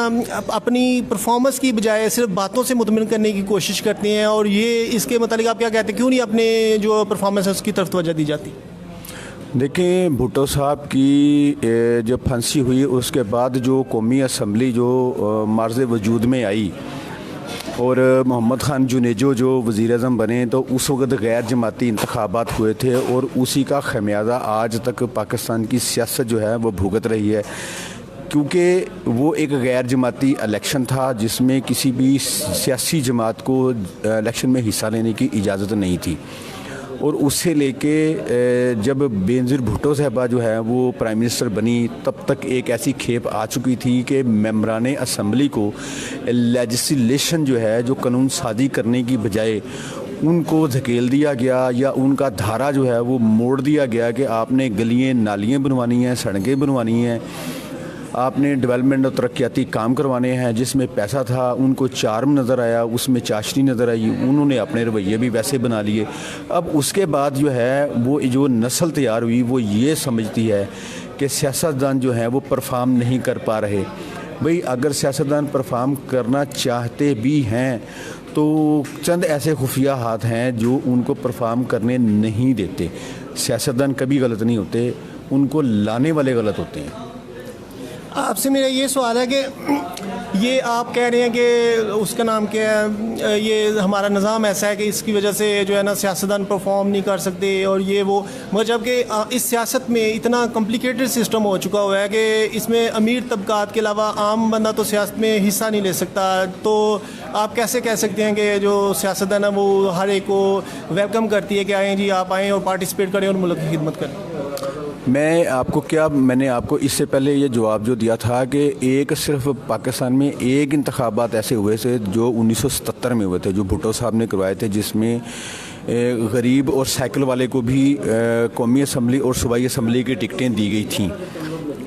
अपनी परफॉर्मेंस की बजाय सिर्फ बातों से मुतमिन करने की कोशिश करते हैं, और ये इसके मतलब आप क्या कहते हैं, क्यों नहीं अपने जो परफॉर्मेंस है उसकी तरफ तवज्जो दी जाती? देखिए, भुट्टो साहब की जब फांसी हुई उसके बाद जो कौमी असम्बली जो मार्ज़ वजूद में आई और मोहम्मद ख़ान जुनेजो जो वज़ीर आज़म बने, तो उस वक़्त गैर जमाती इंतखाबात हुए थे और उसी का ख़मियाज़ा आज तक पाकिस्तान की सियासत जो है वो भुगत रही है, क्योंकि वो एक गैर जमाती इलेक्शन था जिसमें किसी भी सियासी जमात को इलेक्शन में हिस्सा लेने की इजाज़त नहीं थी। और उससे लेके जब बेनज़ीर भुट्टो साहबा जो है वो प्राइम मिनिस्टर बनी, तब तक एक ऐसी खेप आ चुकी थी कि मेंबरान असम्बली को लेजिस्लेशन जो है, जो कानून साजी करने की बजाय उनको धकेल दिया गया या उनका धारा जो है वो मोड़ दिया गया कि आपने गलियाँ नालियाँ बनवानी हैं, सड़कें बनवानी हैं, आपने डेवलपमेंट और तरक्याती काम करवाने हैं। जिसमें पैसा था उनको चार्म नज़र आया, उसमें चाशनी नज़र आई, उन्होंने अपने रवैये भी वैसे बना लिए। अब उसके बाद जो है वो जो नस्ल तैयार हुई वो ये समझती है कि सियासतदान जो हैं वो परफॉर्म नहीं कर पा रहे। भाई, अगर सियासतदान परफॉर्म करना चाहते भी हैं तो चंद ऐसे खुफिया हाथ हैं जो उनको परफॉर्म करने नहीं देते। सियासतदान कभी गलत नहीं होते, उनको लाने वाले गलत होते हैं। आपसे मेरा ये सवाल है कि ये आप कह रहे हैं कि उसका नाम क्या है, ये हमारा निज़ाम ऐसा है कि इसकी वजह से जो है ना सियासतदान परफॉर्म नहीं कर सकते और ये वो, मगर जबकि इस सियासत में इतना कॉम्प्लिकेटेड सिस्टम हो चुका हुआ है कि इसमें अमीर तबकात के अलावा आम बंदा तो सियासत में हिस्सा नहीं ले सकता। तो आप कैसे कह सकते हैं कि जो सियासतदान है वो हर एक को वेलकम करती है कि आएँ जी, आप आएँ और पार्टिसिपेट करें और मुल्क की खिदमत करें? मैंने आपको इससे पहले ये जवाब जो दिया था कि एक सिर्फ पाकिस्तान में एक इंतखाबात ऐसे हुए थे जो 1977 में हुए थे, जो भुट्टो साहब ने करवाए थे, जिसमें गरीब और साइकिल वाले को भी कौमी असम्बली और सूबाई असम्बली की टिकटें दी गई थी।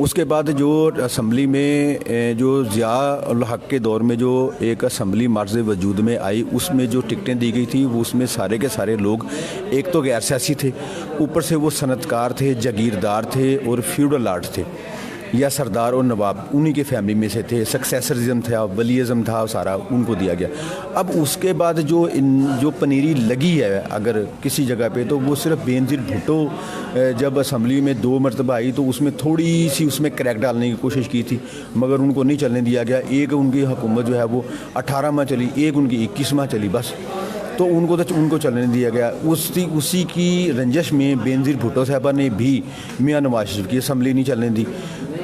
उसके बाद जो असम्बली में जो ज़िया उल हक के दौर में जो एक असम्बली मार्ज़ वजूद में आई, उसमें जो टिकटें दी गई थी वो उसमें सारे के सारे लोग एक तो गैर सियासी थे, ऊपर से वो सनतकार थे, जागीरदार थे और फ्यूडल लॉर्ड थे या सरदार और नवाब, उन्हीं के फैमिली में से थे। सक्सेसरिज्म था, वलीज़म था, सारा उनको दिया गया। अब उसके बाद जो पनीरी लगी है अगर किसी जगह पे, तो वो सिर्फ बेनज़ीर भुट्टो जब असम्बली में 2 मरतबा आई तो उसमें थोड़ी सी उसमें क्रैक डालने की कोशिश की थी, मगर उनको नहीं चलने दिया गया। एक उनकी हुकूमत जो है वो 18 माह चली, एक उनकी 21 माह चली, बस। तो उनको चलने दिया गया। उसी की रंजश में बेनज़ीर भुट्टो साहबा ने भी मियां नवाज शरीफ की असम्बली नहीं चलने दी।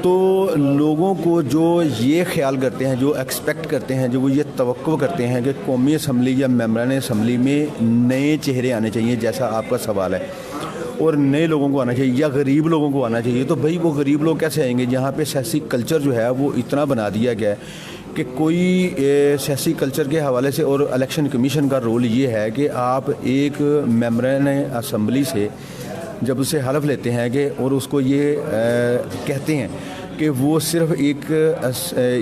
तो लोगों को जो ये ख्याल करते हैं, जो एक्सपेक्ट करते हैं, जो वो ये तवक्को करते हैं कि कौमी असम्बली या मेंबरान असम्बली में नए चेहरे आने चाहिए, जैसा आपका सवाल है, और नए लोगों को आना चाहिए या गरीब लोगों को आना चाहिए, तो भाई वो गरीब लोग कैसे आएंगे जहाँ पे सियासी कल्चर जो है वो इतना बना दिया गया है कि कोई सियासी कल्चर के हवाले से। और इलेक्शन कमीशन का रोल ये है कि आप एक मेंबरान असम्बली से जब उसे हलफ लेते हैं कि और उसको ये कहते हैं कि वो सिर्फ एक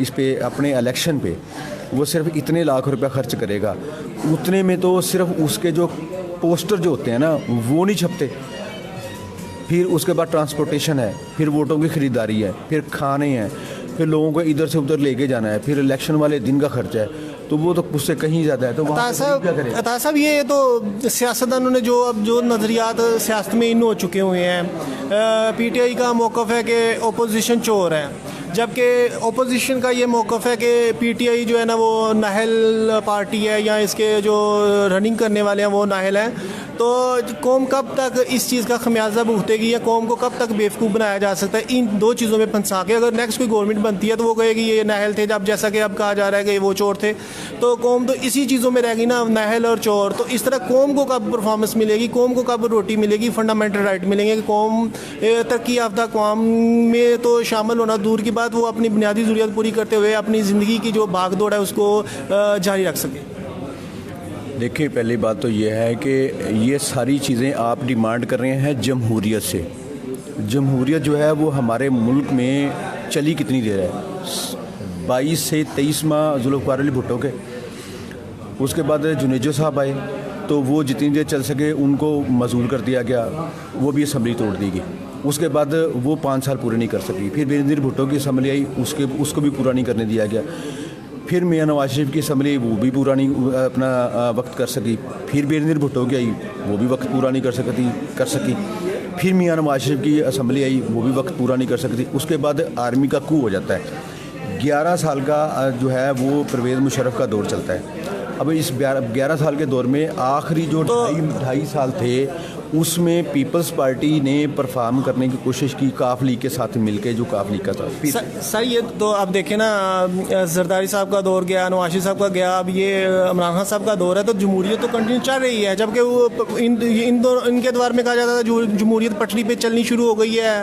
इस पे अपने इलेक्शन पे वो सिर्फ इतने लाख रुपया खर्च करेगा, उतने में तो सिर्फ उसके जो पोस्टर जो होते हैं ना वो नहीं छपते। फिर उसके बाद ट्रांसपोर्टेशन है, फिर वोटों की ख़रीदारी है, फिर खाने हैं, फिर लोगों को इधर से उधर लेके जाना है, फिर इलेक्शन वाले दिन का खर्चा है, तो वो तो उससे कहीं ज़्यादा है। तो अता साहब ये तो सियासतदानों ने जो नज़रियात सियासत में इन हो चुके हुए हैं। PTI का मौक़िफ़ है कि ओपोजिशन चोर है, जबकि ओपोजिशन का ये मौक़िफ़ है कि PTI जो है ना वो नाहल पार्टी है या इसके जो रनिंग करने वाले हैं वो नाहल हैं। तो कौम कब तक इस चीज़ का खमियाजा भुगतेगी या कौम को कब तक बेवकूफ़ बनाया जा सकता है इन दो चीज़ों में फंसा के? अगर नेक्स्ट कोई गवर्नमेंट बनती है तो वो कहेगी ये नाहल थे, जब जैसा कि अब कहा जा रहा है कि वो चोर थे, तो कौम तो इसी चीज़ों में रहेगी ना, नाहल और चोर। तो इस तरह कौम को कब परफॉर्मेंस मिलेगी, कौम को कब रोटी मिलेगी, फंडामेंटल राइट मिलेंगे कि कौम तरक्की याफ्ता कौम में तो शामिल होना दूर की बात, वो अपनी बुनियादी ज़रूरत पूरी करते हुए अपनी ज़िंदगी की जो भाग दौड़ है उसको जारी रख सके? देखिए, पहली बात तो ये है कि ये सारी चीज़ें आप डिमांड कर रहे हैं जमहूरियत से। जमहूरियत जो है वो हमारे मुल्क में चली कितनी देर है? 22 से 23 माह जुल्फ़िकार अली भुट्टो के, उसके बाद जुनेजो साहब आए तो वो जितनी देर चल सके उनको मजूल कर दिया गया, वो भी असम्बली तोड़ दी गई। उसके बाद वो 5 साल पूरे नहीं कर सकी। फिर बेनज़ीर भुट्टो की असम्बली आई, उसको भी पूरा नहीं करने दिया गया। फिर मियां नवाज शरीफ की असम्बली, वो भी पूरा नहीं अपना वक्त कर सकी। फिर बेनज़ीर भुट्टो की आई, वो भी वक्त पूरा नहीं कर सकी। फिर मियां नवाज शरीफ की असम्बली आई, वो भी वक्त पूरा नहीं कर सकती। उसके बाद आर्मी का कू हो जाता है। 11 साल का जो है वो परवेज़ मुशर्रफ का दौर चलता है। अब इस 11 साल के दौर में आखिरी जो 2.5 साल थे उसमें पीपल्स पार्टी ने परफॉर्म करने की कोशिश की काफ लीग के साथ मिलके, जो काफ लीग का था। सर ये तो अब देखें ना, जरदारी साहब का दौर गया, नवाज शरीफ साहब का गया, अब ये इमरान खान साहब का दौर है, तो जमहूरियत तो कंटिन्यू चल रही है। जबकि वो इनके दौर में कहा जाता था जमहूरियत पटरी पे चलनी शुरू हो गई है,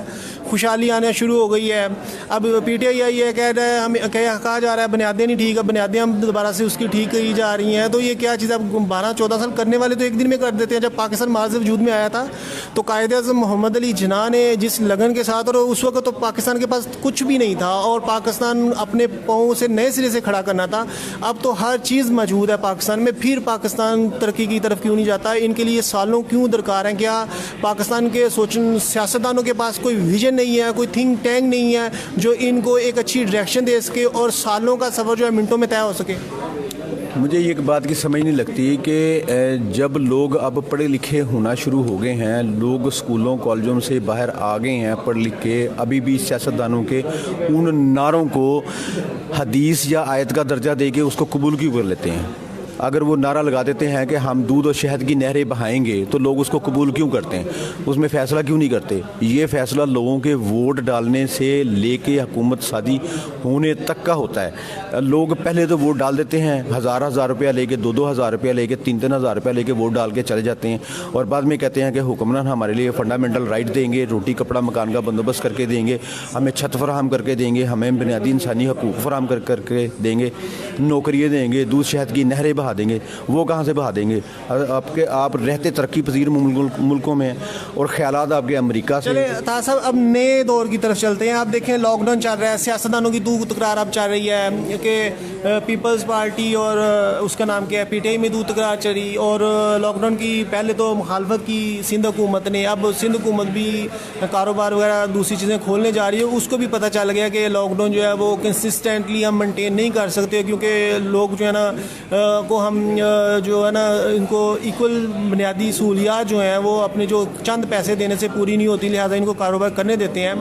खुशहाली आना शुरू हो गई है। अब PTI आई है, कह रहा है, हमें कहा जा रहा है बुनियादें नहीं ठीक है, बुनियादें हम दोबारा से उसकी ठीक करी जा रही हैं। तो ये क्या चीज़, अब 12-14 साल करने वाले तो एक दिन में कर देते हैं। जब पाकिस्तान मार्च वजूद में आया था तो कायदे-ए-आज़म मोहम्मद अली जिन्ना ने जिस लगन के साथ, और उस वक्त तो पाकिस्तान के पास कुछ भी नहीं था और पाकिस्तान अपने पाँव से नए सिरे से खड़ा करना था। अब तो हर चीज़ मौजूद है पाकिस्तान में, फिर पाकिस्तान तरक्की की तरफ क्यों नहीं जाता? इनके लिए सालों क्यों दरकार हैं? क्या पाकिस्तान के सियासतदानों के पास कोई विजन नहीं है, कोई थिंक टैंक नहीं है जो इनको एक अच्छी डायरेक्शन दे सके और सालों का सफ़र जो है मिनटों में तय हो सके? मुझे एक बात की समझ नहीं लगती कि जब लोग अब पढ़े लिखे होना शुरू हो गए हैं, लोग स्कूलों कॉलेजों से बाहर आ गए हैं पढ़ लिख के, अभी भी सियासतदानों के उन नारों को हदीस या आयत का दर्जा दे के उसको कबूल क्यों कर लेते हैं? अगर वो नारा लगा देते हैं कि हम दूध और शहद की नहरें बहाएंगे, तो लोग उसको कबूल क्यों करते हैं? उसमें फ़ैसला क्यों नहीं करते? ये फ़ैसला लोगों के वोट डालने से लेके हुकूमत शादी होने तक का होता है। लोग पहले तो वोट डाल देते हैं, 1000 रुपया लेके, 2-2 हज़ार रुपया लेके, 3-3 हज़ार रुपया लेके वोट डाल के चले जाते हैं और बाद में कहते हैं कि हुक्मरान हमारे लिए फ़ंडामेंटल राइट देंगे, रोटी कपड़ा मकान का बंदोबस्त करके देंगे, हमें छत फराहम करके देंगे, हमें बुनियादी इंसानी हकूक़ फराहम करके देंगे, नौकरियाँ देंगे, दूध शहद की नहरें बहा देंगे। वो कहाँ से बहा देंगे? आप रहते तरक्की पजीर मुल्कों में और ख्यालात आपके अमेरिका से। चले ताज साहब, अब नए दौर की तरफ चलते हैं। आप देखें लॉकडाउन चल रहा है, सियासतदानों की तू तकरार अब चल रही है कि पीपल्स पार्टी और उसका नाम क्या है, PTI में तू तकरार चली, और लॉकडाउन की पहले तो मुखालफत की सिंध हुकूमत ने, अब सिंध हुकूमत भी कारोबार वगैरह दूसरी चीज़ें खोलने जा रही है। उसको भी पता चल गया कि लॉकडाउन जो है वो कंसिस्टेंटली हम मेंटेन नहीं कर सकते, क्योंकि लोग जो है ना को हम जो है ना इनको इक्वल बुनियादी सहूलियात जो हैं वो अपने जो चंद पैसे देने से पूरी नहीं होती, लिहाजा इनको कारोबार करने देते हैं।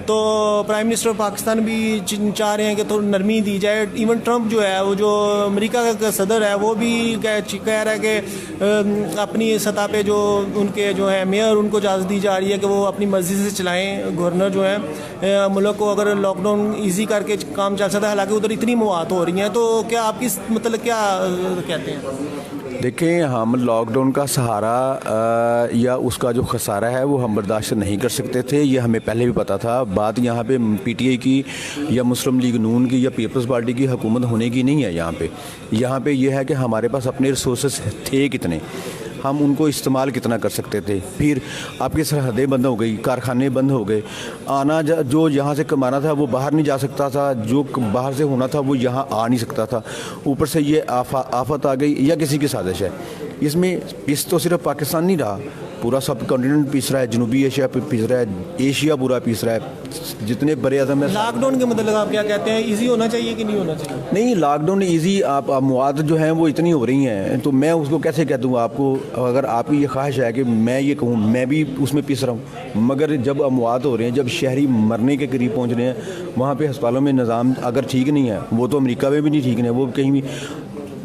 तो प्राइम मिनिस्टर पाकिस्तान भी चाह रहे हैं कि थोड़ी नरमी दी जाए। इवन ट्रंप जो है, वो जो अमेरिका का सदर है, वो भी कह रहा है कि अपनी सतह पे जो उनके जो है मेयर, उनको इजाज़त दी जा रही है कि वो अपनी मर्ज़ी से चलाएं। गवर्नर जो है मुल्क को अगर लॉकडाउन ईजी करके काम चल सकता है, हालांकि उधर इतनी मौत हो रही हैं। तो क्या आपकी मतलब क्या कहते हैं? देखें, हम लॉकडाउन का सहारा या उसका जो खसारा है वो हम बर्दाश्त नहीं कर सकते थे, ये हमें पहले भी पता था। बात यहाँ पे PTI की या मुस्लिम लीग नून की या पीपल्स पार्टी की हुकूमत होने की नहीं है। यहाँ पे ये है कि हमारे पास अपने रिसोर्सेस थे कितने, हम उनको इस्तेमाल कितना कर सकते थे। फिर आपकी सरहदें बंद हो गई, कारखाने बंद हो गए, जो यहाँ से कमाना था वो बाहर नहीं जा सकता था, जो बाहर से होना था वो यहाँ आ नहीं सकता था। ऊपर से ये आफत आ गई या किसी की साजिश है। इसमें इस तो सिर्फ पाकिस्तान नहीं रहा, पूरा सब कॉन्टिनेंट पीस रहा है, जनूबी एशिया पीस रहा है, एशिया पूरा पीस रहा है। जितने बड़े आज़म है। लॉकडाउन के मतलब आप क्या कहते हैं, इजी होना चाहिए कि नहीं होना चाहिए? नहीं, लॉकडाउन इजी, आप अमवात जो हैं वो इतनी हो रही हैं, तो मैं उसको कैसे कह दूँ आपको? अगर आपकी ये ख्वाहिश है कि मैं ये कहूँ, मैं भी उसमें पिस रहा हूँ, मगर जब अमवात हो रहे हैं, जब शहरी मरने के करीब पहुँच रहे हैं, वहाँ पर अस्पतालों में निज़ाम अगर ठीक नहीं है, वो तो अमेरिका में भी नहीं ठीक है, वो कहीं भी।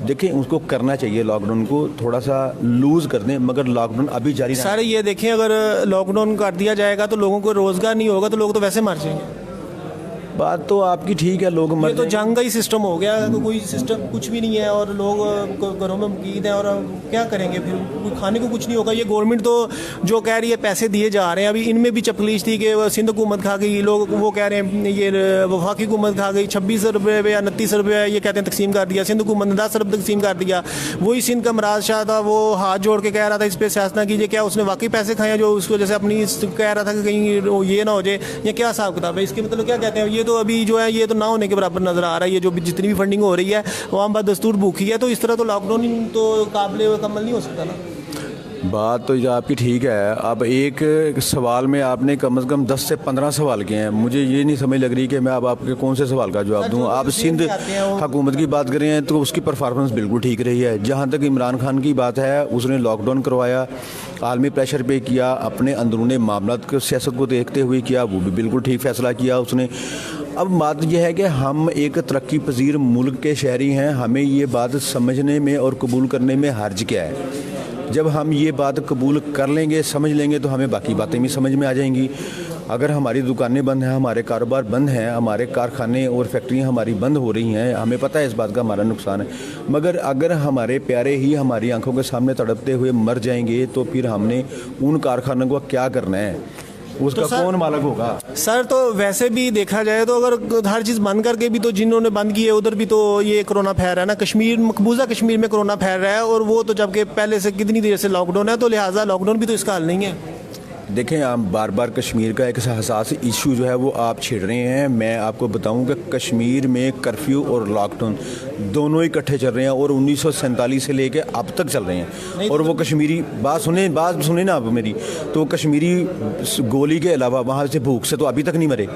देखें, उसको करना चाहिए, लॉकडाउन को थोड़ा सा लूज़ कर दें, मगर लॉकडाउन अभी जारी है। सारे ये देखें, अगर लॉकडाउन कर दिया जाएगा तो लोगों को रोज़गार नहीं होगा, तो लोग तो वैसे मर जाएंगे। बात तो आपकी ठीक है, लोग ये तो जंग का ही सिस्टम हो गया, तो कोई सिस्टम कुछ भी नहीं है और लोग घरों में मुकीद हैं, और क्या करेंगे फिर? खाने को कुछ नहीं होगा। ये गवर्नमेंट तो जो कह रही है पैसे दिए जा रहे हैं, अभी इनमें भी चपलीच थी कि सिंध हुकूमत खा गई, लोग वो कह रहे हैं ये वफाकी हुकूमत खा गई, 26 रुपये या 29 रुपये ये कहते हैं तकसीम कर दिया, सिंध हुकूमत ने 10 अरब तकसीम कर दिया। वही सिंध का मराज शाह था, वो हाथ जोड़ के कह रहा था इस पर सियासत ना कीजिए। क्या उसने वाकई पैसे खाए जो उसको जैसे अपनी कह रहा था कि कहीं ये ना हो जाए, या क्या हिसाब किताब है इसके? मतलब क्या कहते हैं, ये तो अभी जो है ये तो ना होने के बराबर नजर आ रहा है। ये जो जितनी भी फंडिंग हो रही है वो आम बात दस्तूर भूखी है, तो इस तरह तो लॉकडाउन तो काबिल कमल नहीं हो सकता ना। बात तो ये आपकी ठीक है। अब एक सवाल में आपने कम से कम 10 से 15 सवाल किए हैं। मुझे ये नहीं समझ लग रही कि मैं अब आपके कौन से सवाल का जवाब दूं। आप सिंध हुकूमत की बात कर रहे हैं तो उसकी परफॉर्मेंस बिल्कुल ठीक रही है। जहां तक इमरान खान की बात है, उसने लॉकडाउन करवाया, आलमी प्रेशर पे किया, अपने अंदरूनी मामलात को सियासत को देखते हुए किया, वो भी बिल्कुल ठीक फैसला किया उसने। अब बात यह है कि हम एक तरक्की पजीर मुल्क के शहरी हैं, हमें ये बात समझने में और कबूल करने में हर्ज क्या है। जब हम ये बात कबूल कर लेंगे, समझ लेंगे, तो हमें बाकी बातें भी समझ में आ जाएंगी। अगर हमारी दुकानें बंद हैं, हमारे कारोबार बंद हैं, हमारे कारखाने और फैक्ट्रियां हमारी बंद हो रही हैं, हमें पता है इस बात का हमारा नुकसान है। मगर अगर हमारे प्यारे ही हमारी आंखों के सामने तड़पते हुए मर जाएंगे तो फिर हमने उन कारखानों को क्या करना है, उसका तो कौन मालिक होगा? सर तो वैसे भी देखा जाए तो अगर हर चीज़ बंद करके भी तो जिन्होंने बंद की है उधर भी तो ये कोरोना फैल रहा है ना। कश्मीर, मकबूजा कश्मीर में कोरोना फैल रहा है, और वो तो जबकि पहले से कितनी देर से लॉकडाउन है, तो लिहाजा लॉकडाउन भी तो इसका हल नहीं है। देखें, आप बार बार कश्मीर का एक हसास इशू जो है वो आप छेड़ रहे हैं। मैं आपको बताऊं कि कश्मीर में कर्फ्यू और लॉकडाउन दोनों इकट्ठे चल रहे हैं और 1947 से लेके अब तक चल रहे हैं। और वो कश्मीरी बात सुने ना आप मेरी, तो कश्मीरी गोली के अलावा वहाँ से भूख से तो अभी तक नहीं मरे।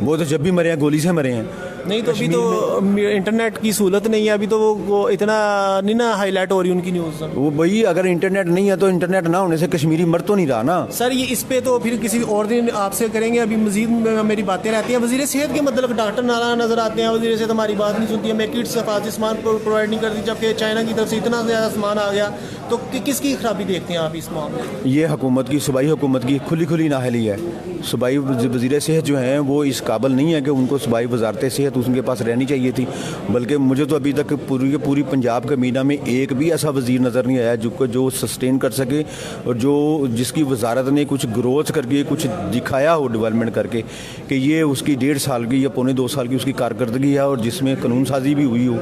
वो तो जब भी मरे हैं गोली से मरे हैं। नहीं तो अभी तो इंटरनेट की सहूलत नहीं है, अभी तो वो इतना नहीं ना हाईलाइट हो रही उनकी न्यूज़। वो भाई, अगर इंटरनेट नहीं है तो इंटरनेट ना होने से कश्मीरी मर तो नहीं रहा ना। सर ये इस पे तो फिर किसी और दिन आपसे करेंगे, अभी मजीद मेरी बातें रहती हैं। वज़ीर सेहत के मतलब डॉक्टर नारा नज़र आते हैं, वज़ीर सेहत हमारी बात नहीं सुनती है, हमें किट्स सफारती सामान प्रोवाइड नहीं करती, जबकि चाइना की तरफ से इतना ज़्यादा सामान आ गया। तो किसकी खराबी देखते हैं आप इस मामले में? ये हुकूमत की, सूबाई हुकूमत की खुली नाहली है। सूबाई वज़ीर सेहत जो हैं वो इस काबिल नहीं है कि उनको सूबाई वजारत सेहत उनके पास रहनी चाहिए थी। बल्कि मुझे तो अभी तक पूरी पंजाब कमीना में एक भी ऐसा वज़ीर नज़र नहीं आया जो सस्टेन कर सके और जिसकी वजारत ने कुछ ग्रोथ करके कुछ दिखाया हो डेवलपमेंट करके कि ये उसकी 1.5 साल की या पौने 2 साल की उसकी कारकर्दगी है और जिसमें कानून साजी भी हुई हो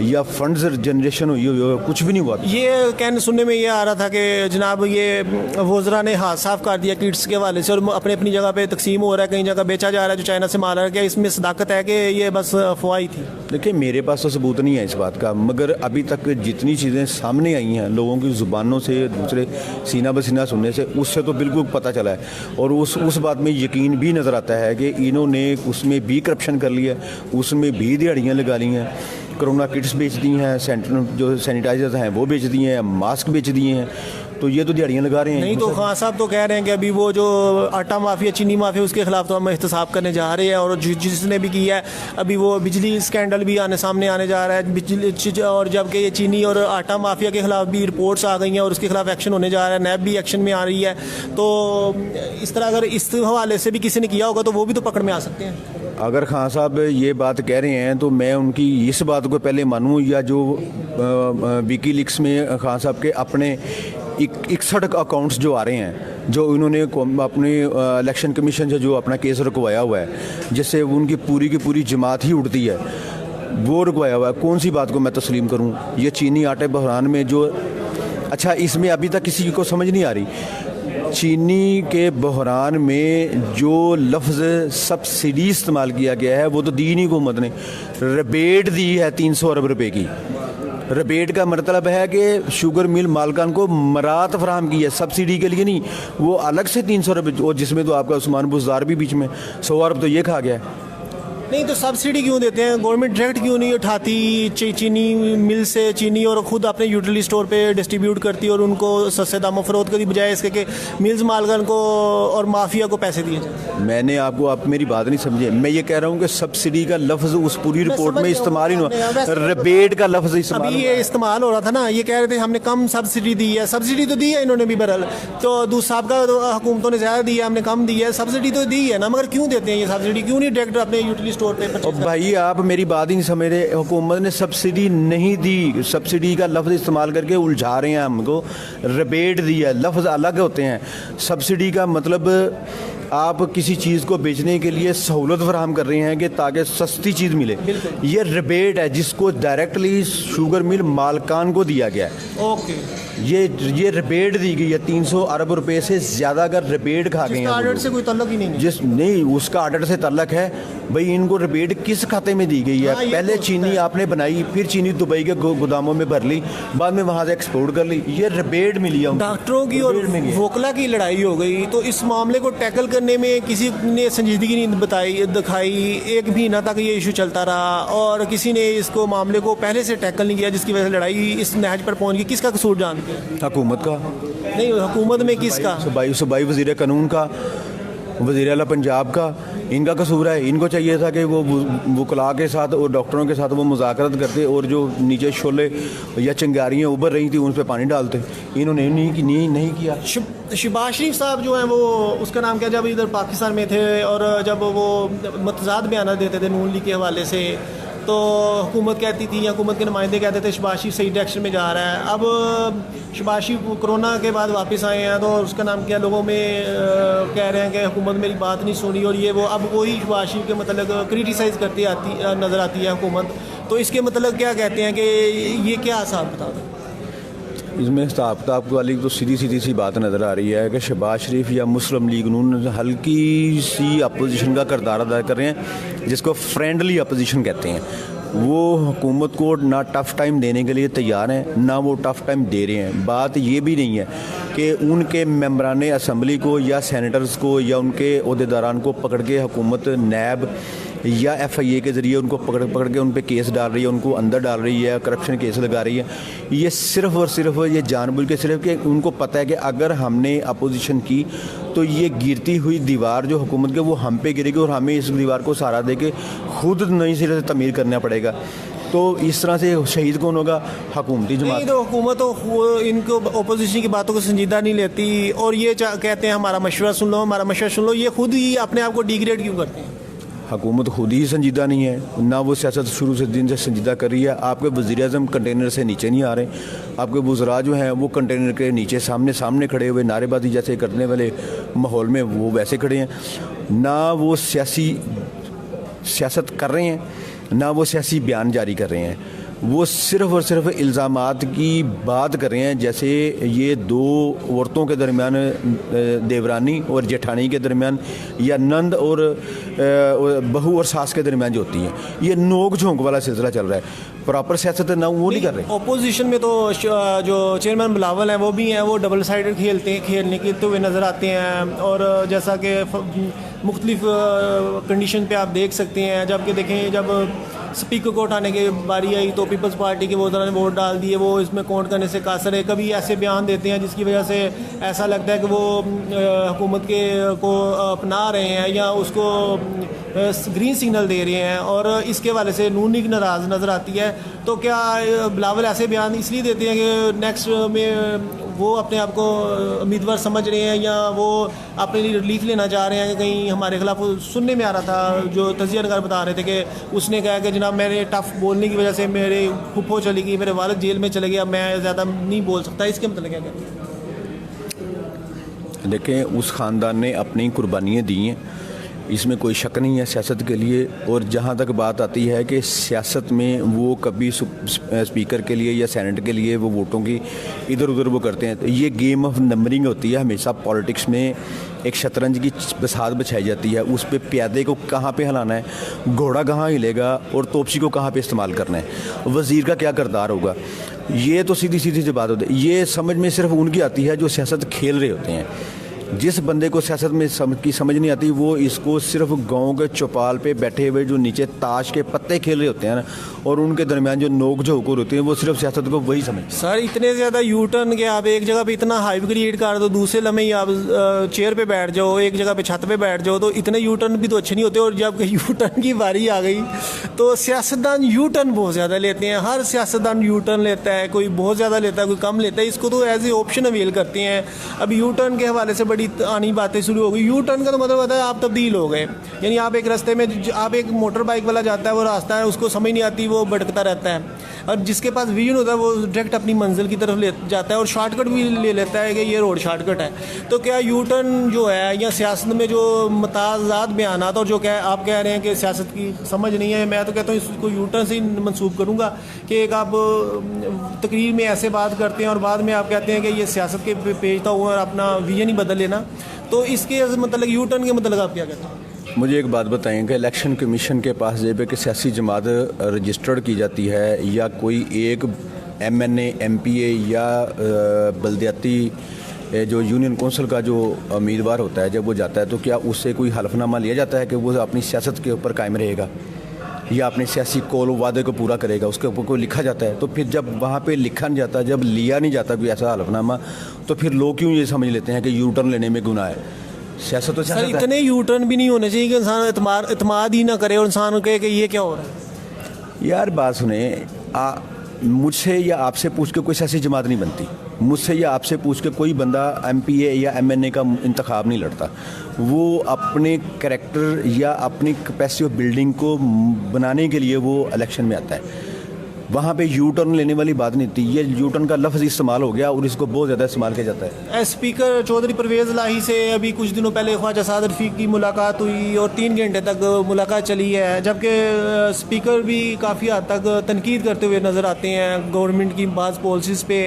या फंड्स जनरेशन हुई हो। कुछ भी नहीं हुआ। ये कहने सुनने में ये आ रहा था कि जनाब ये वज़रा ने हाथ साफ कर दिया किट्स के हवाले से और अपनी जगह पे तकसीम हो रहा है, कहीं जगह बेचा जा रहा है जो चाइना से माल आ रहा है। इसमें सदाकत है कि ये बस अफवाह ही थी? देखिए, मेरे पास तो सबूत नहीं है इस बात का, मगर अभी तक जितनी चीज़ें सामने आई हैं लोगों की ज़ुबानों से, दूसरे सीना बसीना सुनने से, उससे तो बिल्कुल पता चला है। और उस बात में यकीन भी नज़र आता है कि इन्होंने उसमें भी करप्शन कर लिया, उसमें भी दिहाड़ियाँ लगा ली हैं, कोरोना किट्स बेच दी हैं, जो सैनिटाइजर्स हैं वो बेच दिए हैं, मास्क बेच दिए हैं। तो ये तो दिहाड़ियाँ लगा रहे हैं। नहीं तो खान साहब तो कह रहे हैं कि अभी वो जो आटा माफिया, चीनी माफिया, उसके खिलाफ तो हम एहतसाब करने जा रहे हैं। और जिसने भी किया है, अभी वो बिजली स्कैंडल भी सामने आने जा रहा है बिजली, और जबकि ये चीनी और आटा माफिया के खिलाफ भी रिपोर्ट्स आ गई हैं और उसके खिलाफ एक्शन होने जा रहा है। नैब भी एक्शन में आ रही है। तो इस तरह अगर इस हवाले से भी किसी ने किया होगा तो वो भी तो पकड़ में आ सकते हैं। अगर खान साहब ये बात कह रहे हैं तो मैं उनकी इस बात को पहले मानूं, या जो विकीलीक्स में खान साहब के अपने 61 अकाउंट्स जो आ रहे हैं, जो इन्होंने अपने इलेक्शन कमीशन से जो अपना केस रुकवाया हुआ है, जिससे उनकी पूरी की पूरी जमात ही उड़ती है, वो रुकवाया हुआ है। कौन सी बात को मैं तस्लीम करूं? ये चीनी आटे बहरान में जो, अच्छा, इसमें अभी तक किसी को समझ नहीं आ रही, चीनी के बहरान में जो लफ्ज़ सब्सिडी इस्तेमाल किया गया है वो तो दीनी हुकूमत ने रिबेट दी है 300 अरब रुपए की। रिबेट का मतलब है कि शुगर मिल मालकान को मरात फराहम की है, सब्सिडी के लिए नहीं। वो अलग से 300 अरब, और जिसमें तो आपका उस्मान बुज़दार भी बीच में 100 अरब तो ये खा गया है। नहीं तो सब्सिडी क्यों देते हैं? गवर्नमेंट डायरेक्ट क्यों नहीं उठाती चीनी मिल से चीनी और ख़ुद अपने यूटिलिटी स्टोर पे डिस्ट्रीब्यूट करती और उनको सस्ते दामों फरोख्त करती, बजाय इसके कि मिल्स मालकान को और माफिया को पैसे दिए जाए? मैंने आप मेरी बात नहीं समझे। मैं ये कह रहा हूँ कि सब्सिडी का लफ्ज़ उस पूरी रिपोर्ट में इस्तेमाल ही नहीं हुआ, रिबेट का लफ्ज़ इस्तेमाल। अभी ये इस्तेमाल हो रहा था ना, ये कह रहे थे हमने कम सब्सिडी दी है। सब्सिडी तो दी है इन्होंने भी बहरहाल, तो दूसरा का हुकूमतों ने ज़्यादा दी है, हमने कम दी है। सब्सिडी तो दी है ना, मगर क्यों देते हैं ये सब्सिडी? क्यों नहीं डायरेक्ट अपने यूटिलिटी स्टोर पर? भाई आप मेरी बात ही नहीं समझ रहे। हुकूमत ने सब्सिडी नहीं दी, सब्सिडी का लफ्ज़ इस्तेमाल करके उलझा रहे हैं हमको। रिबेट दी है, लफ्ज़ अलग होते हैं। सब्सिडी का मतलब आप किसी चीज़ को बेचने के लिए सहूलत फराहम कर रहे हैं कि ताकि सस्ती चीज़ मिले। ये रिबेट है जिसको डायरेक्टली शुगर मिल मालकान को दिया गया है। ओके, ये रिबेट दी गई है 300 अरब रुपए से ज़्यादा का रिबेट खा गए हैं वो आर्डर लोग। से कोई तल्लुक ही नहीं है। जिस नहीं उसका आर्डर से तल्लक है भाई, इनको रिबेट किस खाते में दी गई है? हाँ, ये पहले तो चीनी आपने बनाई, फिर चीनी दुबई के गोदामों में भर ली, बाद में वहाँ से एक्सपोर्ट कर ली, ये रिबेट मिली है उनको। डॉक्टरों की और रिबेट मिली है। वोकला की लड़ाई हो गई, तो इस मामले को टैकल करने में किसी ने संजीदगी नहीं दिखाई। एक महीना तक ये इशू चलता रहा और किसी ने इसको मामले को पहले से टैकल नहीं किया, जिसकी वजह से लड़ाई इस नहज पर पहुंच गई। किसका कसूर जानते हैं? हुकूमत का नहीं, हुकूमत में किसका? सूबाई वज़ीर कानून का, वज़ीर आला पंजाब का, इनका कसूर है। इनको चाहिए था कि वो वकला के साथ और डॉक्टरों के साथ वो मुज़ाकरत करते और जो नीचे शोले या चिंगारियाँ उभर रही थी उन पर पानी डालते। इन्होंने नहीं किया। शहबाज शरीफ साहब जो हैं वो, उसका नाम क्या, जब इधर पाकिस्तान में थे और जब वो मतजाद बयान देते थे नून लीग के हवाले से, तो हुकूमत कहती थी या हुकूमत के नुमाइंदे कहते थे शहबाज शरीफ सही डायरेक्शन में जा रहा है। अब शहबाज शरीफ कोरोना के बाद वापस आए हैं, तो उसका नाम क्या, लोगों में कह रहे हैं कि हुकूमत मेरी बात नहीं सुनी और ये वो। अब वही शहबाज शरीफ के मतलब क्रिटिसाइज़ करती नज़र आती है हुकूमत। तो इसके मतलब क्या कहते हैं कि ये क्या हिसाब किताब है? इसमें हिसाब किताब वाली तो सीधी सी बात नज़र आ रही है कि शहबाज शरीफ या मुस्लिम लीग नून हल्की सी अपोजिशन का किरदार अदा कर रहे हैं, जिसको फ्रेंडली अपोजिशन कहते हैं। वो हुकूमत को ना टफ़ टाइम देने के लिए तैयार हैं, ना वो टफ़ टाइम दे रहे हैं। बात ये भी नहीं है कि उनके मेंबरान असम्बली को या सेनेटर्स को या उनके अहदेदारान को पकड़ के हुकूमत नैब या FIA के ज़रिए उनको पकड़ के उन पे केस डाल रही है, उनको अंदर डाल रही है, करप्शन केस लगा रही है। ये सिर्फ़ और सिर्फ ये जानबूझ के सिर्फ कि उनको पता है कि अगर हमने अपोजिशन की तो ये गिरती हुई दीवार जो हुकूमत के वो हम पे गिरेगी और हमें इस दीवार को सहारा दे के खुद नई सिरे से तमीर करना पड़ेगा। तो इस तरह से शहीद कौन होगा? हुकूमती जमात। तो हुकूमत तो इनको अपोजिशन की बातों को संजीदा नहीं लेती और ये कहते हैं हमारा मशवरा सुन लो, हमारा मशवरा सुन लो। ये खुद ही अपने आप को डिग्रेड क्यों करते हैं? हुकूमत खुद ही संजीदा नहीं है, ना वो सियासत शुरू से दिन से संजीदा कर रही है। आपके वज़ीर-ए-आज़म कंटेनर से नीचे नहीं आ रहे, आपके वज़रा जो हैं वो कंटेनर के नीचे सामने खड़े हुए नारेबाजी जैसे करने वाले माहौल में वो वैसे खड़े हैं। ना वो सियासत कर रहे हैं, ना वो सियासी बयान जारी कर रहे हैं। वो सिर्फ़ और सिर्फ इल्ज़ामात की बात कर रहे हैं, जैसे ये दो औरतों के दरमियान देवरानी और जेठानी के दरमियान या नंद और बहू और सास के दरमियान जो होती हैं, ये नोक झोंक वाला सिलसिला चल रहा है। प्रॉपर सियासत ना वो नहीं कर रहे। अपोजिशन में तो जो चेयरमैन बिलावल हैं वो भी हैं, वो डबल साइडेड खेलने के हुए नज़र आते हैं। और जैसा कि मुख्तलिफ कंडीशन पे आप देख सकते हैं, जबकि देखें जब स्पीकर को उठाने की बारी आई तो पीपल्स पार्टी के वोटरों ने वोट डाल दिए, वो इसमें काउंट करने से कासर है। कभी ऐसे बयान देते हैं जिसकी वजह से ऐसा लगता है कि वो हुकूमत को अपना रहे हैं या उसको ग्रीन सिग्नल दे रहे हैं, और इसके वाले से नून लीग नाराज़ नज़र आती है। तो क्या बिलावल ऐसे बयान इसलिए देते हैं कि नेक्स्ट में वो अपने आप को उम्मीदवार समझ रहे हैं या वो अपने लिए रिलीफ लेना चाह रहे हैं कि कहीं हमारे खिलाफ? सुनने में आ रहा था, जो तजिया नगर बता रहे थे कि उसने कहा कि जनाब मेरे टफ बोलने की वजह से मेरे फुप्पो चली गई, मेरे वालिद जेल में चले गया, मैं ज़्यादा नहीं बोल सकता। इसके मतलब क्या कहते हैं? देखें, उस ख़ानदान ने अपनी कुर्बानियाँ दी हैं, इसमें कोई शक नहीं है सियासत के लिए। और जहाँ तक बात आती है कि सियासत में वो कभी स्पीकर के लिए या सेनेट के लिए वो वोटों की इधर उधर वो करते हैं, तो ये गेम ऑफ नंबरिंग होती है। हमेशा पॉलिटिक्स में एक शतरंज की बसात बिछाई जाती है, उस पर प्यादे को कहाँ पे हिलाना है, घोड़ा कहाँ हिलेगा और तोपची को कहाँ पे इस्तेमाल करना है, वज़ीर का क्या किरदार होगा। ये तो सीधी सी बात होती है। ये समझ में सिर्फ उनकी आती है जो सियासत खेल रहे होते हैं। जिस बंदे को सियासत में समझ नहीं आती, वो इसको सिर्फ गांव के चौपाल पे बैठे हुए जो नीचे ताश के पत्ते खेल रहे होते हैं ना, और उनके दरमियान जो नोक झोंक होती है, वो सिर्फ सियासत को वही समझ। सर इतने ज़्यादा यू टर्न के आप एक जगह पे इतना हाइप क्रिएट कर दो, दूसरे लम्हे ही आप चेयर पे बैठ जाओ, एक जगह पे छत पे बैठ जाओ, तो इतने यू टर्न भी तो अच्छे नहीं होते। और जब यू टर्न की बारी आ गई तो सियासतदान यू टर्न बहुत ज़्यादा लेते हैं। हर सियासतदान यू टर्न लेता है, कोई बहुत ज़्यादा लेता है, कोई कम लेता है। इसको तो एज ए ऑप्शन अवेल करते हैं। अब यू टर्न के हवाले से बड़ी आनी बातें शुरू हो गई। यू टर्न का तो मतलब होता है आप तब्दील हो गए, यानी आप एक रास्ते में, आप एक मोटर बाइक वाला जाता है, वो रास्ता है उसको समझ नहीं आती, वो भटकता रहता है। और जिसके पास विजन होता है वो डायरेक्ट अपनी मंजिल की तरफ ले जाता है और शॉर्टकट भी ले लेता है कि ये रोड शॉर्टकट है। तो क्या यू टर्न जो है या सियासत में जो मुताज़ात बयानात और जो आप कह रहे हैं कि सियासत की समझ नहीं है, मैं तो कहता हूँ इसको यू टर्न से ही मंसूब करूँगा कि एक आप तकरीर में ऐसे बात करते हैं और बाद में आप कहते हैं कि ये सियासत के पेशता हुआ और अपना विजन ही बदल लेना। तो इसके मतलब यू टर्न के मतलब आप क्या कहते हैं? मुझे एक बात बताएं कि इलेक्शन कमीशन के पास जब एक सियासी जमात रजिस्टर्ड की जाती है या कोई एक MNA MPA या बल्दियाती जो यूनियन कौंसिल का जो उम्मीदवार होता है जब वो जाता है तो क्या उससे कोई हलफनामा लिया जाता है कि वो अपनी सियासत के ऊपर कायम रहेगा या अपने सियासी कौल वादे को पूरा करेगा, उसके ऊपर कोई लिखा जाता है? तो फिर जब वहाँ पे लिखा नहीं जाता, जब लिया नहीं जाता कोई ऐसा हलफनामा, तो फिर लोग क्यों ये समझ लेते हैं कि यू टर्न लेने में गुनाह है? सियासत तो सर इतने यू टर्न भी नहीं होने चाहिए कि इंसान इतमाद ही ना करे और इंसान कहे कि ये क्या हो रहा है। यार बात सुने, मुझसे या आपसे पूछ के कोई सियासी जमात नहीं बनती, मुझसे या आपसे पूछ के कोई बंदा MPA या MNA का इंतखाब नहीं लड़ता। वो अपने कैरेक्टर या अपनी कैपेसिटी ऑफ बिल्डिंग को बनाने के लिए वो इलेक्शन में आता है। वहाँ पे यू टर्न लेने वाली बात नहीं थी। ये यू टर्न का लफ्ज़ इस्तेमाल हो गया और इसको बहुत ज़्यादा इस्तेमाल किया जाता है। स्पीकर चौधरी परवेज़ लाही से अभी कुछ दिनों पहले ख्वाजा साद रफ़ीक की मुलाकात हुई और 3 घंटे तक मुलाकात चली है, जबकि स्पीकर भी काफ़ी हद तक तनकीद करते हुए नज़र आते हैं गवर्नमेंट की बाज़ पॉलिसीज़ पे।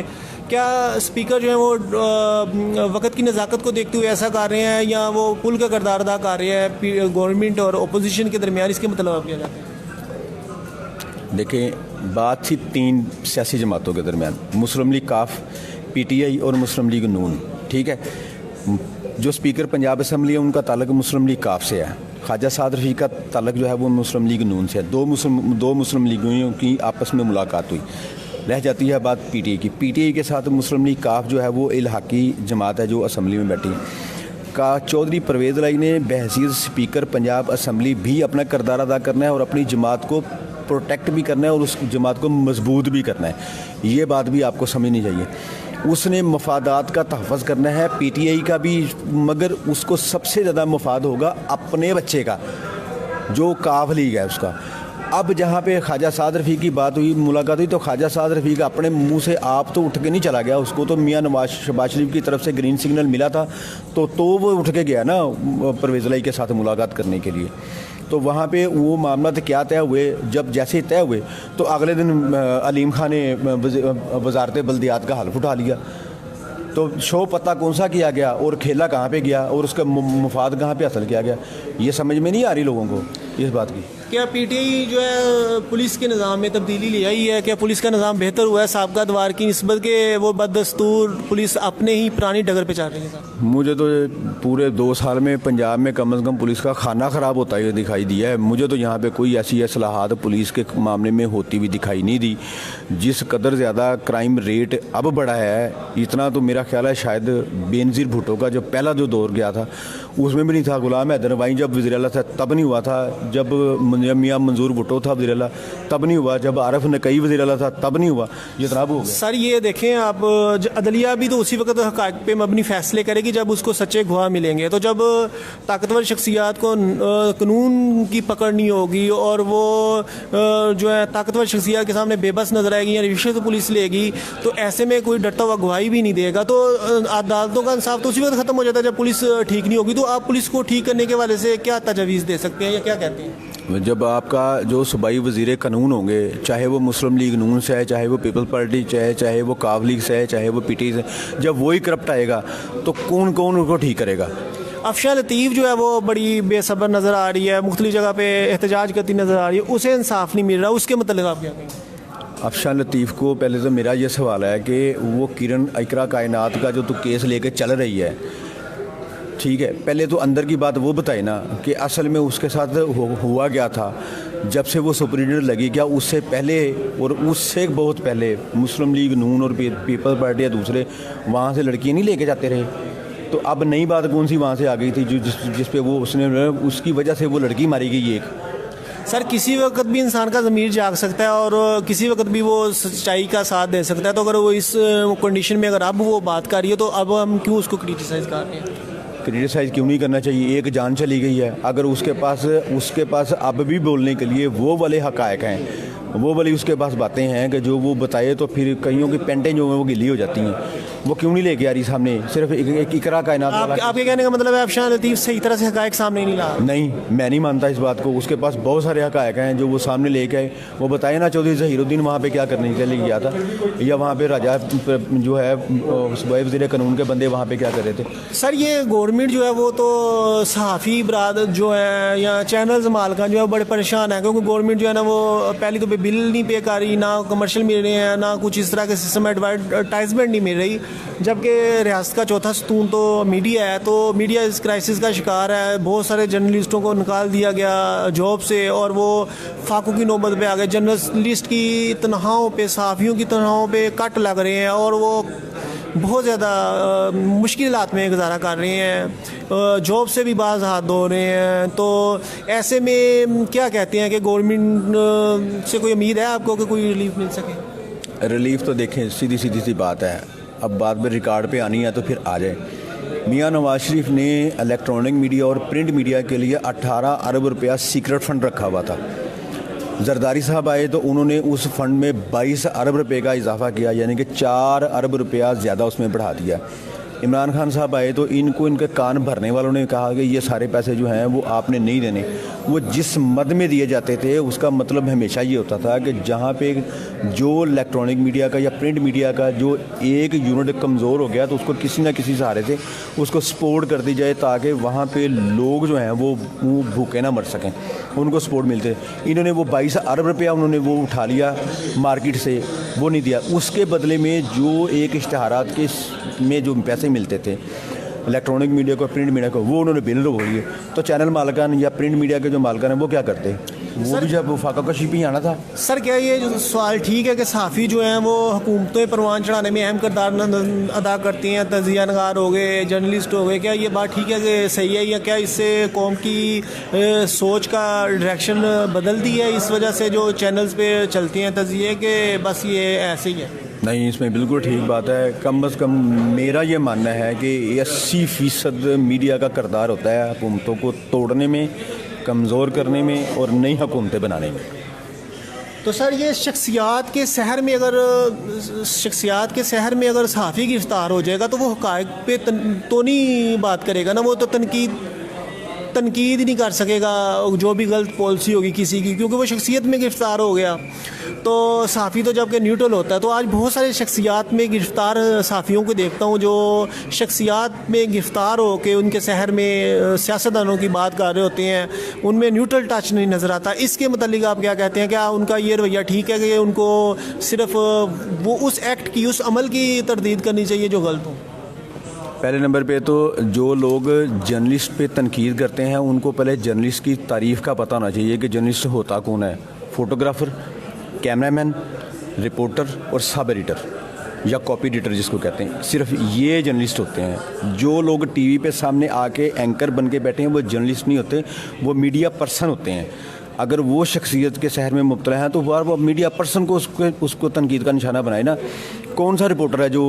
क्या स्पीकर जो है वो वक्त की नज़ाकत को देखते हुए ऐसा कर रहे हैं या वो पुल का किरदार अदा कर रहे हैं गवर्नमेंट और अपोजिशन के दरमियान? इसके मतलब आप क्या कहते हैं? देखें, बात थी 3 सियासी जमातों के दरमियान, मुस्लिम लीग काफ, PTI और मुस्लिम लीग नून। ठीक है, जो स्पीकर पंजाब असम्बली है उनका ताल्लुक मुस्लिम लीग काफ से है, ख्वाजा साद रफ़ीक का ताल्लुक जो है वो मुस्लिम लीग नून से है। दो मुस्लिम लीगों की आपस में मुलाकात हुई। रह जाती है बात PTI की। PTI के साथ मुस्लिम लीग काफ जो है वो इल्हाकी जमात है जो असम्बली में बैठी का चौधरी परवेज़ लाई ने बहसीत स्पीकर पंजाब असम्बली भी अपना किरदार अदा करना है और अपनी जमात को प्रोटेक्ट भी करना है और उस जमात को मजबूत भी करना है। ये बात भी आपको समझनी चाहिए। उसने मफादात का तहफ़्फ़ुज़ करना है, PTI का भी, मगर उसको सबसे ज़्यादा मफाद होगा अपने बच्चे का जो काफ लीग है उसका। अब जहाँ पे ख्वाजा साद रफ़ीक की बात हुई, मुलाकात हुई, तो ख्वाजा साद रफ़ीक अपने मुंह से आप तो उठ के नहीं चला गया, उसको तो मियाँ शहबाज शरीफ की तरफ से ग्रीन सिग्नल मिला था तो वो उठ के गया ना परवेज़ लाई के साथ मुलाकात करने के लिए। तो वहाँ पे वो मामला तो क्या तय हुए, जब जैसे तय हुए तो अगले दिन अलीम खान ने वजारत बल्दियात का हल्फ उठा लिया। तो शो पता कौन सा किया गया और खेला कहाँ पे गया और उसका मुफाद कहाँ पे हासिल किया गया, ये समझ में नहीं आ रही लोगों को इस बात की। क्या PTI जो है पुलिस के निज़ाम में तब्दीली ले आई है? क्या पुलिस का निज़ाम बेहतर हुआ है साबका दवार की निस्बत के वो बददस्तूर पुलिस अपने ही पुरानी डगर पे चल रही है? मुझे तो पूरे 2 साल में पंजाब में कम से कम पुलिस का खाना ख़राब होता ही दिखाई दिया है। मुझे तो यहाँ पे कोई ऐसी असलाहत पुलिस के मामले में होती हुई दिखाई नहीं दी। जिस कदर ज़्यादा क्राइम रेट अब बढ़ा है, इतना तो मेरा ख्याल है शायद बेनज़ीर भुट्टो का जो पहला जो दौर गया था उसमें भी नहीं था। गुलाम हैदर वाई जब वज़ीर आला था तब नहीं हुआ था, जब मियाँ मंजूर भुट्टो था वज़ीर आला तब नहीं हुआ, जब आरिफ नकवी वज़ीर आला था तब नहीं हुआ, ये तनाब हो गया। सर ये देखें आप, अदलिया भी तो उसी वक्त हक़ाइक़ पे मबनी फ़ैसले करेगी जब उसको सच्चे गवाह मिलेंगे। तो जब ताकतवर शख्सियात को कानून की पकड़ नहीं होगी और वो जो है ताकतवर शख्सियात के सामने बेबस नजर आएगी या रिश्वत पुलिस लेगी, तो ऐसे में कोई डरता हुआ गवाही भी नहीं देगा। तो अदालतों का इंसाफ तो उसी वक्त ख़त्म हो जाता है जब पुलिस ठीक नहीं होगी। तो आप पुलिस को ठीक करने के वाले से क्या तजवीज़ दे सकते हैं या क्या कहते हैं? जब आपका जो सूबाई वज़ीर कानून होंगे, चाहे वो मुस्लिम लीग नून से है, चाहे वो पीपल पार्टी चाहे वो काफ लीग से है, चाहे वो PTI से, जब वही करप्ट आएगा तो कौन उनको ठीक करेगा? अफशान लतीफ़ जो है वो बड़ी बेसब्र नज़र आ रही है, मुख्तलिफ जगह पे एहतजाज करती नज़र आ रही है, उसे इंसाफ नहीं मिल रहा, उसके मतलब आप क्या कहेंगे? अफशान लतीफ़ को पहले तो मेरा ये सवाल है कि वो किरण इकरा कायनात का जो तो केस लेके चल रही है, ठीक है, पहले तो अंदर की बात वो बताए ना कि असल में उसके साथ हुआ गया था। जब से वो सुपरिटेंडेंट लगी, क्या उससे पहले और उससे बहुत पहले मुस्लिम लीग नून और पीपल पार्टी या दूसरे वहाँ से लड़कियाँ नहीं लेके जाते रहे? तो अब नई बात कौन सी वहाँ से आ गई थी जिस पे वो उसकी वजह से वो लड़की मारी गई एक? सर किसी वक्त भी इंसान का ज़मीर जाग सकता है और किसी वक्त भी वो सच्चाई का साथ दे सकता है। तो अगर वो इस कंडीशन में अगर अब वो बात कर रही है तो अब हम क्यों उसको क्रिटिसाइज़ कर रहे हैं? क्रिटिसाइज़ क्यों नहीं करना चाहिए? एक जान चली गई है, अगर उसके पास अब भी बोलने के लिए वो वाले हक़ाइक़ हैं, वो वाली उसके पास बातें हैं कि जो वो बताए तो फिर कईयों की पेंटें जो हैं वो गिली हो जाती हैं। वो क्यों नहीं लेके आ रही सामने? सिर्फ एक इकरा कायनात वाला। आपके कहने का मतलब है आप शाह लतीफ़ सही तरह से हक़ाइक़ सामने नहीं ला रहे? नहीं, मैं नहीं मानता इस बात को। उसके पास बहुत सारे हक़ाइक़ हैं जो वो सामने लेके आए। वो बताए ना चौधरी ज़हीरुद्दीन वहाँ पे क्या करने के लिए गया था, या वहाँ पे राजा जो है वज़ीर कानून के बंदे वहाँ पे क्या कर रहे थे। सर ये गवर्नमेंट जो है वो तो सहाफ़ी बरादर जो है या चैनल्स मालकान जो है बड़े परेशान है, क्योंकि गवर्नमेंट जो है ना वो पहली तो बिल नहीं पे कर रही, ना कमर्शियल मिल रहे हैं, ना कुछ इस तरह के सिस्टम एडवर्टाइजमेंट नहीं मिल रही। जबकि रियासत का चौथा सतून तो मीडिया है, तो मीडिया इस क्राइसिस का शिकार है। बहुत सारे जर्नलिस्टों को निकाल दिया गया जॉब से और वो फाकों की नौबत पे आ गए। जर्नलिस्ट की तनख्वाहों पे, सहाफ़ियों की तनख्वाहों पे कट लग रहे हैं और वो बहुत ज़्यादा मुश्किल हालात में गुजारा कर रहे हैं, जॉब से भी बाज़ हाथ धो रहे हैं। तो ऐसे में क्या कहते हैं कि गवर्नमेंट से कोई उम्मीद है आपको कि कोई रिलीफ मिल सके? रिलीफ तो देखें, सीधी सी बात है, अब बात में रिकॉर्ड पे आनी है तो फिर आ जाए। मियां नवाज शरीफ ने इलेक्ट्रॉनिक मीडिया और प्रिंट मीडिया के लिए 18 अरब रुपया सीक्रेट फ़ंड रखा हुआ था। जरदारी साहब आए तो उन्होंने उस फंड में 22 अरब रुपए का इजाफा किया, यानी कि 4 अरब रुपया ज़्यादा उसमें बढ़ा दिया। इमरान खान साहब आए तो इनके कान भरने वालों ने कहा कि ये सारे पैसे जो हैं वो आपने नहीं देने। वो जिस मद में दिए जाते थे उसका मतलब हमेशा ये होता था कि जहाँ पे जो इलेक्ट्रॉनिक मीडिया का या प्रिंट मीडिया का जो एक यूनिट कमज़ोर हो गया तो उसको किसी ना किसी सहारे से उसको सपोर्ट कर दी जाए, ताकि वहाँ पे लोग जो हैं वो भूखे ना मर सकें, उनको सपोर्ट मिलते। इन्होंने वो 22 अरब रुपया उन्होंने वो उठा लिया मार्केट से, वो नहीं दिया। उसके बदले में जो एक इश्तहारात के में जो पैसे मिलते थे इलेक्ट्रॉनिक मीडिया को, प्रिंट मीडिया को, वो उन्होंने बिल रोक लिए। तो चैनल मालकान या प्रिंट मीडिया के जो मालकान हैं वो क्या करते? वो भी जब फाका कशी पे ही आना था। सर क्या ये जो सवाल ठीक है कि सहाफ़ी जो हैं वो हुकूमतें परवान चढ़ाने में अहम किरदार अदा करती हैं, तजिया नगार हो गए, जर्नलिस्ट हो गए, क्या ये बात ठीक है कि सही है, या क्या इससे कौम की सोच का डायरेक्शन बदलती है इस वजह से जो चैनल्स पे चलती हैं तजिए कि बस ये ऐसे ही है? नहीं, इसमें बिल्कुल ठीक बात है। कम अज़ कम मेरा ये मानना है कि 80% मीडिया का किरदार होता है हुकूमतों को तोड़ने में, कमज़ोर करने में और नई हुकूमतें बनाने में। तो सर ये शख्सियात के शहर में अगर सहाफ़ी गिरफ्तार हो जाएगा तो वो हक़ाइक़ पे तो नहीं बात करेगा ना, वो तो तनकीद ही नहीं कर सकेगा जो भी गलत पॉलिसी होगी किसी की, क्योंकि वो शख्सियत में गिरफ़्तार हो गया। तो सहाफ़ी तो जबकि न्यूट्रल होता है। तो आज बहुत सारे शख्सियात में गिरफ़्तार सहाफ़ियों को देखता हूँ जो शख्सियात में गिरफ़्तार हो के उनके शहर में सियासतदानों की बात कर रहे होते हैं, उनमें न्यूट्रल टच नहीं नज़र आता। इसके मतलब आप क्या कहते हैं? क्या उनका ये रवैया ठीक है कि उनको सिर्फ वो उस एक्ट की, उस अमल की तरदीद करनी चाहिए जो गलत हो? पहले नंबर पे तो जो लोग जर्नलिस्ट पे तनकीद करते हैं उनको पहले जर्नलिस्ट की तारीफ़ का पता होना चाहिए कि जर्नलिस्ट होता कौन है। फ़ोटोग्राफ़र, कैमरामैन, रिपोर्टर और सब एडिटर या कॉपी एडिटर जिसको कहते हैं, सिर्फ ये जर्नलिस्ट होते हैं। जो लोग टीवी पे सामने आके एंकर बन के बैठे हैं वो जर्नलिस्ट नहीं होते, वो मीडिया पर्सन होते हैं। अगर वो शख्सियत के शहर में मुब्तला हैं तो वो मीडिया पर्सन को उसको तनकीद का निशाना बनाए ना। कौन सा रिपोर्टर है जो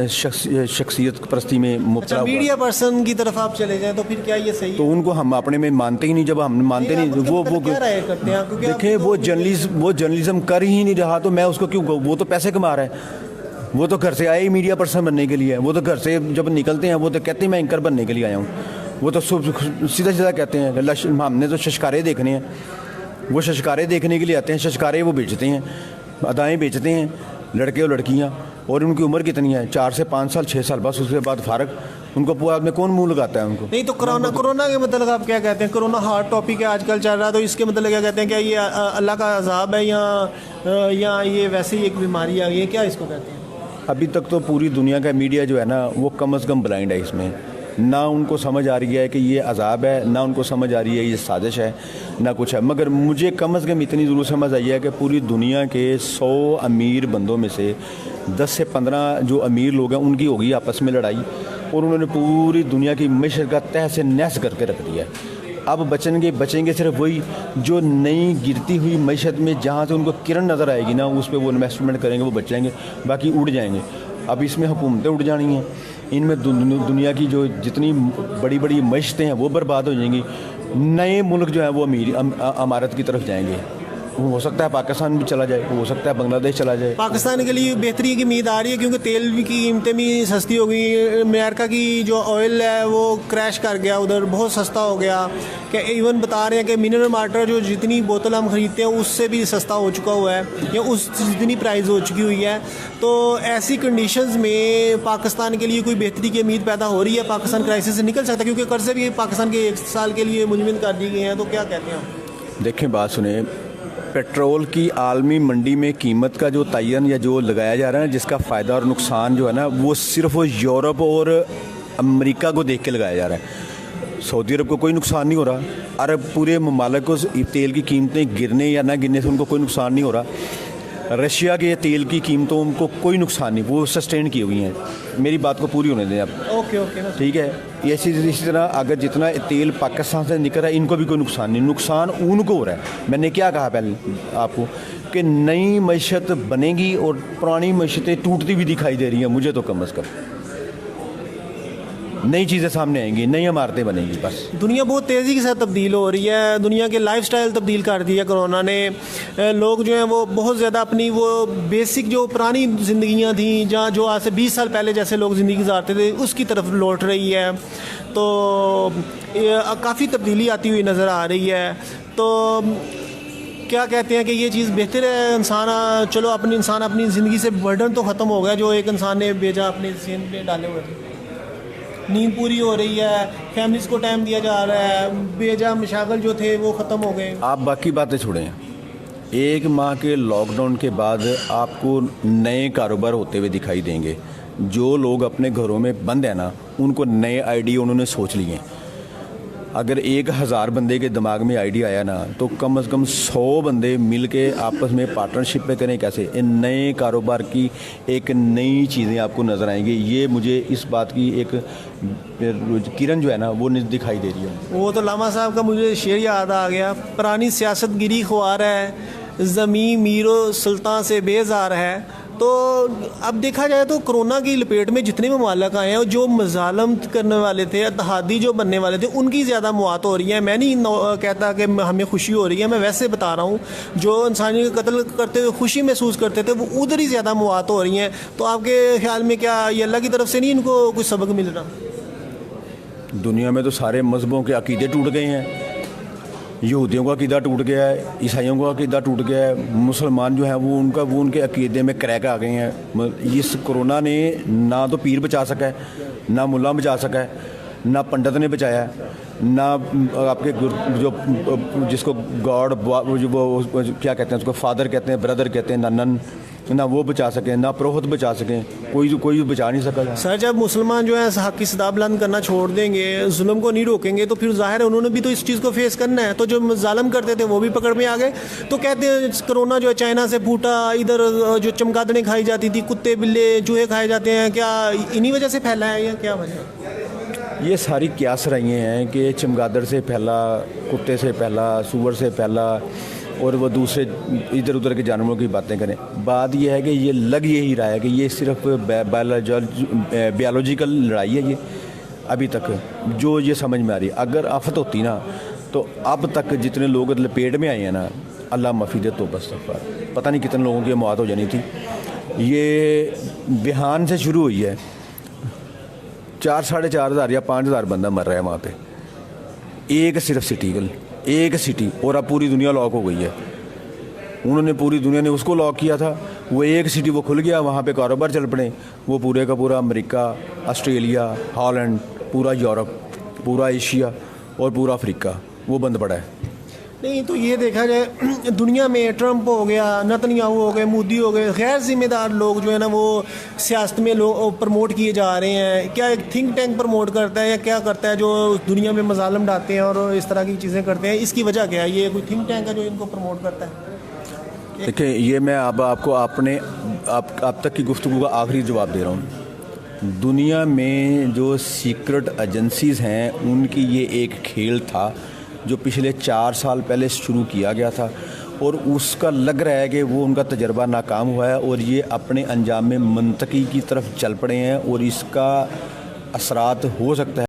शख्सियत परस्ती में मुब्तला हुआ? मीडिया पर्सन की तरफ आप चले जाएं तो फिर क्या ये सही है? तो उनको हम अपने में मानते ही नहीं। जब हम मानते नहीं वो देखिए वो जर्नलिज्म कर ही नहीं रहा तो मैं उसको क्यों कहूँ? वो तो पैसे कमा रहा है, वो तो घर से आए ही मीडिया पर्सन बनने के लिए। वो तो घर से जब निकलते हैं वो तो कहते हैं मैं एंकर बनने के लिए आया हूँ। वो तो सीधा कहते हैं हमने तो शशकारे देखने हैं। वो शशकारे देखने के लिए आते हैं, शशकारे वो बेचते हैं, अदाएँ बेचते हैं, लड़के और लड़कियाँ। और उनकी उम्र कितनी है? 4 से 5 साल 6 साल, बस उसके बाद फारग। उनको पूरा में कौन मुंह लगाता है उनको? नहीं तो कोरोना के मतलब आप क्या कहते हैं? कोरोना हार्ट टॉपिक है आजकल चल रहा है, तो इसके मतलब क्या कहते हैं? क्या ये अल्लाह का अजाब है या ये वैसे ही एक बीमारी है? ये क्या इसको कहते हैं? अभी तक तो पूरी दुनिया का मीडिया जो है ना वो कम अज़ कम ब्लाइंड है इसमें। ना उनको समझ आ रही है कि ये अजाब है, ना उनको समझ आ रही है ये साजिश है, ना कुछ है। मगर मुझे कम अज़ कम इतनी ज़रूर समझ आई है कि पूरी दुनिया के 100 अमीर बंदों में से 10 से 15 जो अमीर लोग हैं उनकी होगी आपस में लड़ाई, और उन्होंने पूरी दुनिया की मैशत का तहस नहस करके रख दिया है। अब बचेंगे सिर्फ वही जो नई गिरती हुई मैशत में जहाँ से उनको किरण नज़र आएगी ना उस पर वो इन्वेस्टमेंट करेंगे, वो बच जाएंगे, बाकी उड़ जाएंगे। अब इसमें हुकूमतें उड़ जानी हैं, इनमें दुनिया की जो जितनी बड़ी बड़ी मैशतें हैं वो बर्बाद हो जाएंगी। नए मुल्क जो है वो अमीर अमारत की तरफ जाएंगे। हो सकता है पाकिस्तान भी चला जाए, हो सकता है बांग्लादेश चला जाए। पाकिस्तान के लिए बेहतरी की उम्मीद आ रही है क्योंकि तेल की कीमतें भी सस्ती हो गई। अमेरिका की जो ऑयल है वो क्रैश कर गया, उधर बहुत सस्ता हो गया। कि इवन बता रहे हैं कि मिनरल वाटर जो जितनी बोतल हम ख़रीदते हैं उससे भी सस्ता हो चुका हुआ है, या उस जितनी प्राइस हो चुकी हुई है। तो ऐसी कंडीशंस में पाकिस्तान के लिए कोई बेहतरी की उम्मीद पैदा हो रही है? पाकिस्तान क्राइसिस से निकल सकता है क्योंकि कर्ज़े भी पाकिस्तान के 1 साल के लिए मुलविन कर दिए गए हैं। तो क्या कहते हैं आप? देखें, बात सुने, पेट्रोल की आलमी मंडी में कीमत का जो तयन या जो लगाया जा रहा है, जिसका फ़ायदा और नुकसान जो है ना, वो सिर्फ यूरोप और अमेरिका को देख के लगाया जा रहा है। सऊदी अरब को कोई नुकसान नहीं हो रहा, अरब पूरे ममालिक को तेल की कीमतें गिरने या ना गिरने से उनको कोई नुकसान नहीं हो रहा। रशिया के तेल की कीमतों को कोई नुकसान नहीं, वो सस्टेन की हुई हैं। मेरी बात को पूरी होने दें आप। ओके ठीक है। इसी तरह अगर जितना तेल पाकिस्तान से निकल रहा है, इनको भी कोई नुकसान नहीं, नुकसान उनको हो रहा है। मैंने क्या कहा पहले आपको कि नई मईशत बनेगी और पुरानी मईशतें टूटती हुई दिखाई दे रही हैं। मुझे तो कम अज़ कम नई चीज़ें सामने आएंगी, नई इमारतें बनेंगी। बस दुनिया बहुत तेज़ी के साथ तब्दील हो रही है, दुनिया के लाइफस्टाइल तब्दील कर दी है कोरोना ने। लोग जो हैं वो बहुत ज़्यादा अपनी वो बेसिक जो पुरानी ज़िंदगियां थी, जहाँ जो आज से 20 साल पहले जैसे लोग ज़िंदगी गुजारते थे, उसकी तरफ लौट रही है। तो काफ़ी तब्दीली आती हुई नज़र आ रही है। तो क्या कहते हैं कि ये चीज़ बेहतर है? इंसान अपनी ज़िंदगी से बर्डन तो ख़त्म हो गया जो एक इंसान ने बेजा अपने ज़हन में डाले हुए थे। नींद पूरी हो रही है, फैमिलीज़ को टाइम दिया जा रहा है, बेजा मशागल जो थे वो ख़त्म हो गए। आप बाकी बातें छोड़ें, 1 माह के लॉकडाउन के बाद आपको नए कारोबार होते हुए दिखाई देंगे। जो लोग अपने घरों में बंद हैं ना, उनको नए आइडिया उन्होंने सोच लिए। अगर 1000 बंदे के दिमाग में आइडिया आया ना, तो कम से कम 100 बंदे मिल के आपस में पार्टनरशिप पे करें। कैसे इन नए कारोबार की एक नई चीज़ें आपको नज़र आएंगी। ये मुझे इस बात की एक किरण जो है ना, वो दिखाई दे रही है। वो तो लामा साहब का मुझे शेर याद आ गया, पुरानी सियासत गिरी ख्वार है, ज़मी मीरो सुल्तान से बेजार है। तो अब देखा जाए तो कोरोना की लपेट में जितने ममालिक आए हैं, जो मजालम करने वाले थे, इत्तेहादी जो बनने वाले थे, उनकी ज़्यादा मौत हो रही है। मैं नहीं कहता कि हमें खुशी हो रही है, मैं वैसे बता रहा हूँ। जो इंसानी का कत्ल करते हुए खुशी महसूस करते थे, वो उधर ही ज़्यादा मौत हो रही हैं। तो आपके ख्याल में क्या ये अल्लाह की तरफ से नहीं इनको कुछ सबक मिल रहा? दुनिया में तो सारे मजहबों के अकीदे टूट गए हैं। यहूदियों का अकीदा टूट गया है, ईसाइयों का अकीदा टूट गया है, मुसलमान जो हैं वो उनके अकीदे में क्रैक आ गए हैं। इस कोरोना ने ना तो पीर बचा सका है, ना मुल्ला बचा सका है, ना पंडित ने बचाया है, ना आपके जो जिसको गॉड वो क्या कहते हैं, उसको फादर कहते हैं, ब्रदर कहते हैं, नन ना वो बचा सकें, ना प्रोहत बचा सकें, कोई बचा नहीं सका। सर, जब मुसलमान जो है हक़ की सदा बुलंद करना छोड़ देंगे, जुल्म को नहीं रोकेंगे, तो फिर ज़ाहिर है उन्होंने भी तो इस चीज़ को फेस करना है। तो जो जालिम करते थे वो भी पकड़ में आ गए। तो कहते हैं कोरोना जो है चाइना से फूटा, इधर जो चमगादड़ें खाई जाती थी, कुत्ते बिल्ले चूहे खाए जाते हैं, क्या इन्हीं वजह से फैला है या क्या वजह? ये सारी क्यास रही हैं कि चमगादड़ से फैला, कुत्ते से फैला, सूअर से फैला, और वो दूसरे इधर उधर के जानवरों की बातें करें। बात यह है कि ये लग यही रहा है कि ये सिर्फ बायोलॉजिकल लड़ाई है। ये अभी तक जो ये समझ में आ रही है, अगर आफत होती ना, तो अब तक जितने लोग लपेट में आए हैं ना, अल्लाह माफ़ी दे, तो बस पता नहीं कितने लोगों की मौत हो जानी थी। ये बिहान से शुरू हुई है, 4-4.5 हज़ार या 5,000 बंदा मर रहा है वहाँ पे, एक सिर्फ सिटी, और अब पूरी दुनिया लॉक हो गई है। उन्होंने पूरी दुनिया ने उसको लॉक किया था, वो एक सिटी वो खुल गया, वहाँ पे कारोबार चल पड़े। वो पूरे का पूरा अमेरिका, ऑस्ट्रेलिया, हॉलैंड, पूरा यूरोप, पूरा एशिया और पूरा अफ्रीका वो बंद पड़ा है। नहीं तो ये देखा जाए दुनिया में ट्रंप हो गया, नेतन्याहू हो गए, मोदी हो गए, गैर जिम्मेदार लोग जो है ना वो सियासत में लोग प्रमोट किए जा रहे हैं। क्या एक थिंक टैंक प्रमोट करता है या क्या करता है जो दुनिया में मजालम डालते हैं और इस तरह की चीज़ें करते हैं? इसकी वजह क्या है? ये कोई थिंक टैंक है जो इनको प्रमोट करता है? देखिए, ये मैं अब आपको आप तक की गुफ्तगू का आखिरी जवाब दे रहा हूँ। दुनिया में जो सीक्रेट एजेंसीज़ हैं, उनकी ये एक खेल था जो पिछले 4 साल पहले शुरू किया गया था, और उसका लग रहा है कि वो उनका तजर्बा नाकाम हुआ है और ये अपने अंजाम में मंतकी की तरफ चल पड़े हैं, और इसका असरात हो सकता है